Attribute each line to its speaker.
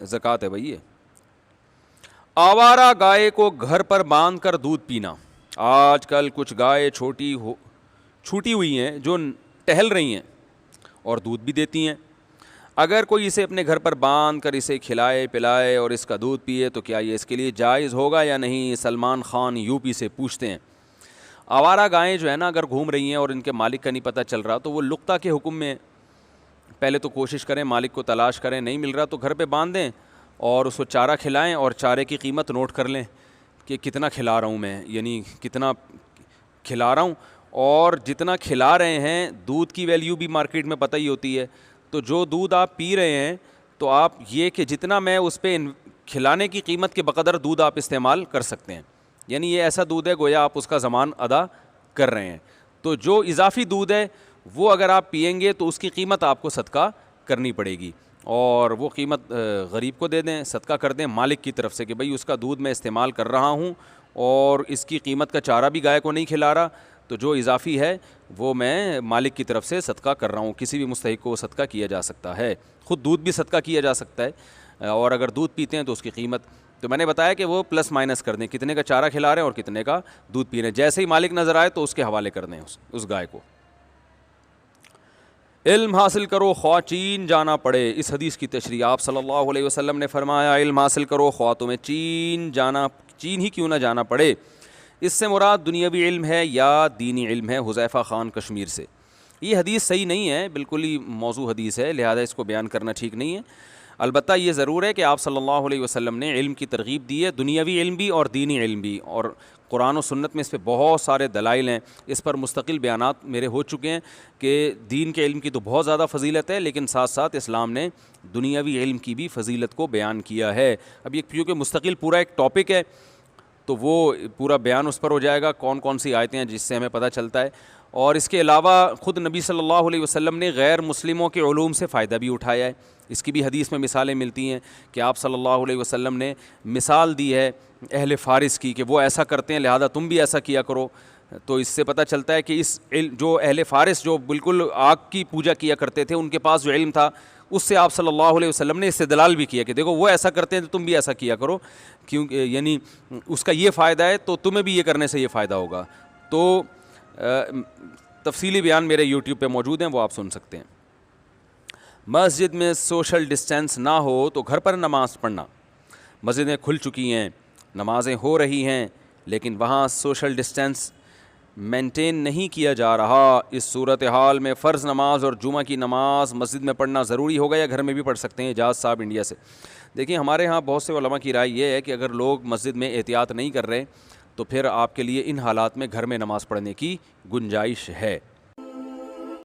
Speaker 1: زکوٰۃ ہے بھائی. آوارہ گائے کو گھر پر باندھ کر دودھ پینا. آج کل کچھ گائے چھوٹی ہوئی ہیں جو ٹہل رہی ہیں اور دودھ بھی دیتی ہیں. اگر کوئی اسے اپنے گھر پر باندھ کر اسے کھلائے پلائے اور اس کا دودھ پیے تو کیا یہ اس کے لیے جائز ہوگا یا نہیں؟ سلمان خان یو پی سے پوچھتے ہیں. آوارہ گائیں جو ہے نا اگر گھوم رہی ہیں اور ان کے مالک کا نہیں پتہ چل رہا تو وہ لقطہ کے حکم میں پہلے تو کوشش کریں, مالک کو تلاش کریں, نہیں مل رہا تو گھر پہ باندھ دیں اور اس کو چارہ کھلائیں اور چارے کی قیمت نوٹ کر لیں کہ کتنا کھلا رہا ہوں میں, یعنی کتنا کھلا رہا ہوں. اور جتنا کھلا رہے ہیں دودھ کی ویلیو بھی مارکیٹ میں پتہ ہی ہوتی ہے, تو جو دودھ آپ پی رہے ہیں تو آپ یہ کہ جتنا میں اس پہ کھلانے کی قیمت کے بقدر دودھ آپ استعمال کر سکتے ہیں, یعنی یہ ایسا دودھ ہے گویا آپ اس کا ضمان ادا کر رہے ہیں. تو جو اضافی دودھ ہے وہ اگر آپ پئیں گے تو اس کی قیمت آپ کو صدقہ کرنی پڑے گی, اور وہ قیمت غریب کو دے دیں, صدقہ کر دیں مالک کی طرف سے کہ بھئی اس کا دودھ میں استعمال کر رہا ہوں اور اس کی قیمت کا چارہ بھی گائے کو نہیں کھلا رہا, تو جو اضافی ہے وہ میں مالک کی طرف سے صدقہ کر رہا ہوں. کسی بھی مستحق کو صدقہ کیا جا سکتا ہے, خود دودھ بھی صدقہ کیا جا سکتا ہے, اور اگر دودھ پیتے ہیں تو اس کی قیمت تو میں نے بتایا کہ وہ پلس مائنس کر دیں, کتنے کا چارہ کھلا رہے ہیں اور کتنے کا دودھ پی رہے ہیں. جیسے ہی مالک نظر آئے تو اس کے حوالے کر دیں اس گائے کو. علم حاصل کرو خواہ چین جانا پڑے. اس حدیث کی تشریح آپ صلی اللہ علیہ وسلم نے فرمایا علم حاصل کرو خواہ تمہیں چین ہی کیوں نہ جانا پڑے. اس سے مراد دنیاوی علم ہے یا دینی علم ہے؟ حذیفہ خان کشمیر سے. یہ حدیث صحیح نہیں ہے, بالکل ہی موضوع حدیث ہے, لہذا اس کو بیان کرنا ٹھیک نہیں ہے. البتہ یہ ضرور ہے کہ آپ صلی اللہ علیہ وسلم نے علم کی ترغیب دی ہے, دنیاوی علم بھی اور دینی علم بھی, اور قرآن و سنت میں اس پہ بہت سارے دلائل ہیں. اس پر مستقل بیانات میرے ہو چکے ہیں کہ دین کے علم کی تو بہت زیادہ فضیلت ہے, لیکن ساتھ ساتھ اسلام نے دنیاوی علم کی بھی فضیلت کو بیان کیا ہے. اب یہ کیونکہ مستقل پورا ایک ٹاپک ہے تو وہ پورا بیان اس پر ہو جائے گا, کون کون سی آیتیں ہیں جس سے ہمیں پتہ چلتا ہے. اور اس کے علاوہ خود نبی صلی اللہ علیہ وسلم نے غیر مسلموں کے علوم سے فائدہ بھی اٹھایا ہے. اس کی بھی حدیث میں مثالیں ملتی ہیں کہ آپ صلی اللہ علیہ وسلم نے مثال دی ہے اہل فارس کی کہ وہ ایسا کرتے ہیں لہذا تم بھی ایسا کیا کرو. تو اس سے پتہ چلتا ہے کہ اس جو اہل فارس جو بالکل آگ کی پوجا کیا کرتے تھے, ان کے پاس جو علم تھا اس سے آپ صلی اللہ علیہ وسلم نے استدلال بھی کیا کہ دیکھو وہ ایسا کرتے ہیں تو تم بھی ایسا کیا کرو, کیونکہ یعنی اس کا یہ فائدہ ہے تو تمہیں بھی یہ کرنے سے یہ فائدہ ہوگا. تو تفصیلی بیان میرے یوٹیوب پہ موجود ہیں, وہ آپ سن سکتے ہیں. مسجد میں سوشل ڈسٹینس نہ ہو تو گھر پر نماز پڑھنا. مسجدیں کھل چکی ہیں, نمازیں ہو رہی ہیں, لیکن وہاں سوشل ڈسٹینس مینٹین نہیں کیا جا رہا. اس صورتحال میں فرض نماز اور جمعہ کی نماز مسجد میں پڑھنا ضروری ہوگا یا گھر میں بھی پڑھ سکتے ہیں؟ اجاز صاحب انڈیا سے. دیکھیں ہمارے ہاں بہت سے علماء کی رائے یہ ہے کہ اگر لوگ مسجد میں احتیاط نہیں کر رہے تو پھر آپ کے لیے ان حالات میں گھر میں نماز پڑھنے کی گنجائش ہے.